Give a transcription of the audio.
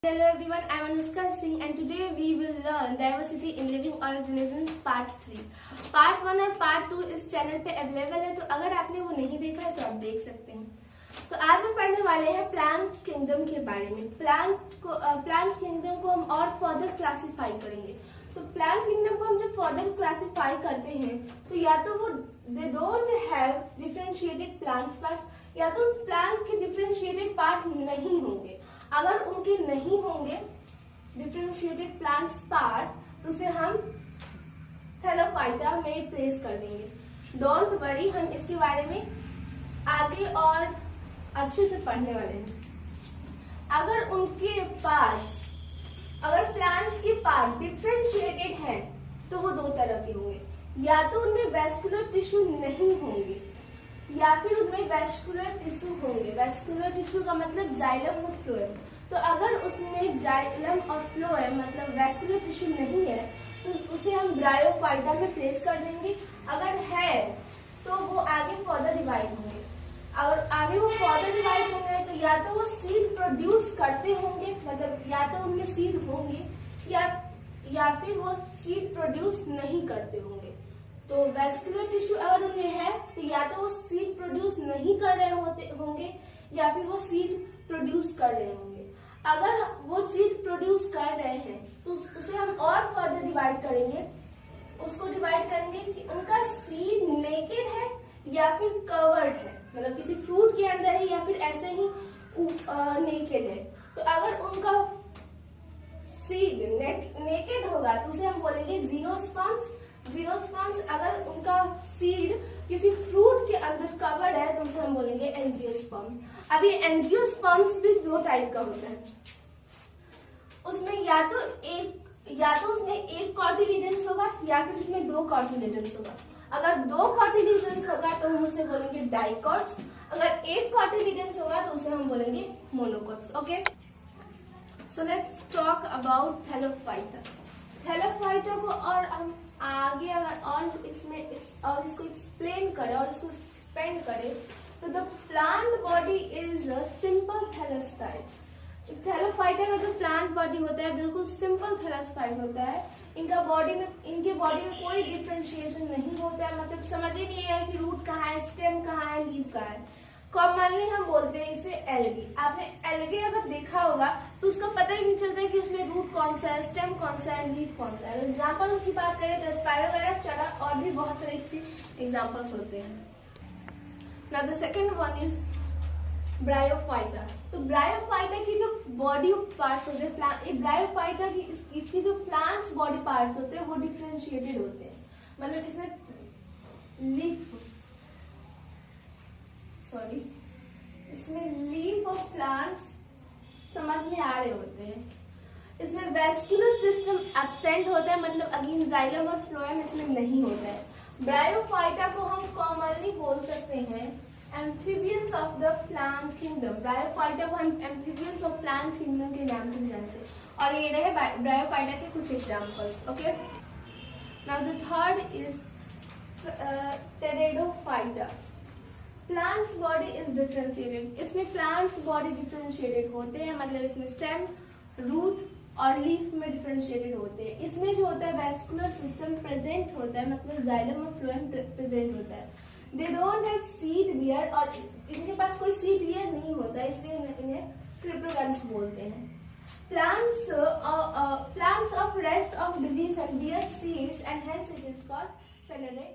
Hello everyone, I am Anushka Singh and today we will learn diversity in living organisms part 3. Part 1 और part 2 इस channel पे available है, तो अगर आपने वो नहीं देखा है तो आप देख सकते हैं। तो आज हम पढ़ने वाले हैं प्लांट किंगडम के बारे में। प्लांट किंगडम को हम और फर्दर क्लासिफाई करेंगे। तो प्लांट किंगडम को हम जब फर्दर क्लासिफाई करते हैं तो या तो वो they don't have differentiated plants part, या तो उस प्लांट के डिफरेंशिएटेड पार्ट नहीं होंगे। अगर उनके नहीं होंगे डिफरेंशिएटेड प्लांट्स पार्ट तो उसे हम थैलोफाइटा में प्लेस कर देंगे। डोंट वरी, हम इसके बारे में आगे और अच्छे से पढ़ने वाले हैं। अगर उनके पार्ट्स, अगर प्लांट्स के पार्ट डिफरेंशिएटेड है तो वो दो तरह के होंगे, या तो उनमें वेस्कुलर टिश्यू नहीं होंगे या फिर उनमें वेस्कुलर टिश्यू होंगे। वेस्कुलर टिश्यू का मतलब जाइलम और फ्लोएम। तो अगर उसमें जाइलम और फ्लोएम मतलब वेस्कुलर टिश्यू नहीं है तो उसे हम ब्रायोफाइटा में प्लेस कर देंगे। अगर है तो वो आगे फर्दर डिवाइड होंगे। अगर आगे वो फर्दर डिवाइड होंगे तो या तो वो सीड प्रोड्यूस करते होंगे, मतलब या तो उनमें सीड होंगे या फिर वो सीड प्रोड्यूस नहीं करते होंगे। तो वेस्कुलर टिश्यू अगर उनमें है तो या तो वो सीड प्रोड्यूस नहीं कर रहे होंगे या फिर वो सीड प्रोड्यूस कर रहे होंगे। अगर वो सीड प्रोड्यूस कर रहे हैं तो उसे हम और फर्दर डिवाइड करेंगे। उसको डिवाइड करेंगे कि उनका सीड नेकेड है या फिर कवर्ड है, मतलब किसी फ्रूट के अंदर है या फिर ऐसे ही नेकेड है। तो अगर उनका सीड नेकेड होगा तो उसे हम बोलेंगे जीनोस्पर्म्स। जीनोस्पर्म्स अगर उनका सीड किसी फ्रूट के अंदर कवर्ड है तो उसे हम बोलेंगे एंजियोस्पर्म। अब ये एंजियोस्पर्म्स भी दो टाइप का होता है। उसमें या तो उसमें एक कॉटिलिडेंस होगा या फिर उसमें दो कॉटिलिडेंस होगा। अगर दो कॉटिलिडेंस होगा तो हम उसे बोलेंगे डाइकॉट्स। अगर एक कॉटिलिडेंस होगा तो उसे हम बोलेंगे monocots. Okay, so let's talk about Thallophyta. Thallophyta को और हम आगे अगर और इसको एक्सप्लेन करें और इसको एक्सपेंड करें तो the plant body is simple thalloid. Thallophyta का जो प्लांट बॉडी होता है बिल्कुल सिंपल थैलेस्टाइड होता है। इनके बॉडी में कोई डिफरेंशिएशन नहीं होता है, मतलब समझ ही नहीं है कि रूट कहाँ है, स्टेम कहाँ है, लीफ कहाँ है। कॉमनली हम बोलते हैं इसे एल्गी। आपने एल्गी अगर देखा होगा तो उसका पता ही नहीं चलता है कि उसमें रूट कौन सा है, स्टेम कौन सा है, लीफ कौन सा है। एग्जाम्पल की बात करें तो स्पाइरोगैरा, चला और भी बहुत सारे इसके एग्जाम्पल्स होते हैं। Now the second one is bryophyta. तो ब्रायोफाइटा की जो बॉडी पार्ट्स होते हैं, ब्रायोफाइटा की इसकी जो प्लांट्स बॉडी पार्ट्स होते हैं वो डिफरेंशिएटेड होते हैं। मतलब इसमें लीफ ऑफ प्लांट्स समझ में आ रहे होते हैं। इसमें वेस्कुलर सिस्टम एब्सेंट होता है, मतलब अगेन जाइलम और फ्लोएम इसमें नहीं होता है। ब्रायोफाइटा को हम कॉमनली बोल सकते हैं amphibians of the plant kingdom. Bryophyta को हम एम्फीबियंस ऑफ प्लांट किंगडम के नाम से जानते हैं। और ये रहे ब्रायोफाइटा के कुछ examples. Okay, now the third is Pteridophyta. Plants body is differentiated. इसमें प्लांट्स बॉडी डिफरेंशिएटेड होते हैं, मतलब इसमें स्टेम, रूट और लीफ में डिफरेंशिएटेड होते हैं। इसमें जो होता है वेस्कुलर सिस्टम प्रेजेंट होता है, मतलब जाइलम और फ्लोएम प्रेजेंट होता है। They don't have seed wear, और इनके पास कोई सीड वियर नहीं होता है, इसलिए इन्हें क्रिप्टोगम्स बोलते हैं। Plants of rest of division bear seeds and hence it is called phaneroid.